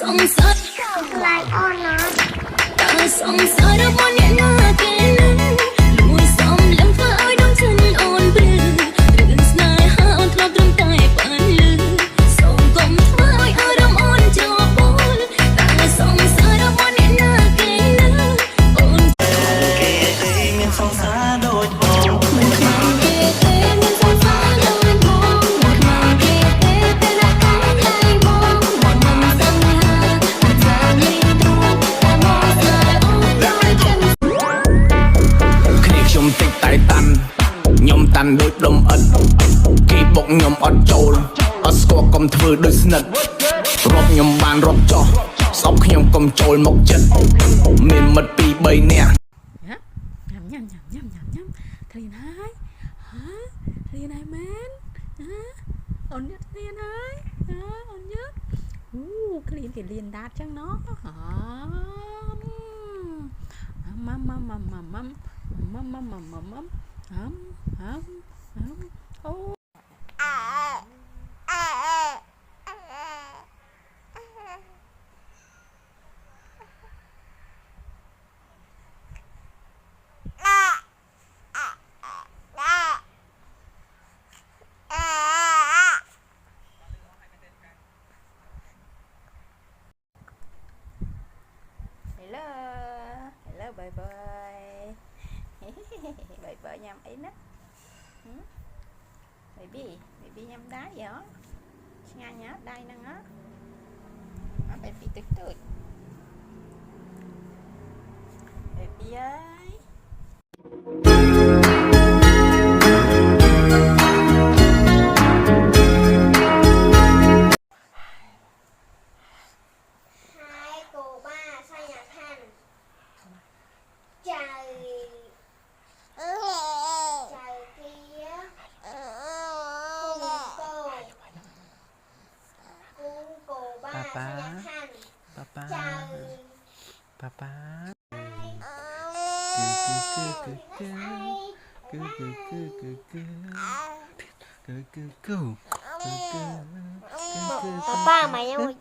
สงสารไลออนนะสงสารเราบ่เนี่ยน่าเกลียดลวยซ้ำลังฟ้าอ้อยดวงฉันอ่อนเปลือยเรื่องสายหาทรอบตรงใต้ปานลือส่งกลมฟ้าอ้อยอารมณ์อ่อนจอบอลแต่สงสารเราบ่เนี่ยน่าเกลียดอ่อนเกลียดเงินสงสารโดยตรงมันคลายเกลียดเงินสงสารโดยตรงมันคลายเกลียดเป็นอาการใหญ่มองหมดมันสังหารมันจะมีตรงแต่มองสายอ่อนโดยเข้มគ្នាខ្ញុំតិចតែតាន់ខ្ញុំតាន់ដូចដុំឥតគេបុកខ្ញុំអត់ចូលអត់ស្គាល់កុំធ្វើដូចស្និទ្ធរាប់ខ្ញុំបានរាប់ចោះស្អប់ខ្ញុំកុំចូលមកចិត្តមានមិត្ត2 3នាក់ញ៉ាំឃ្លានហើយឃ្លានហើយមែនអូនញ៉ាំឃ្លានហើយអូនញ៉ាំឃ្លានគេលៀនដាតចឹងណោះអូHello bye bye nhầm ấy nè baby nhầm đá vậy hả ngay nhá đây nè á baby tức tươi baby ơi Papa mày ơi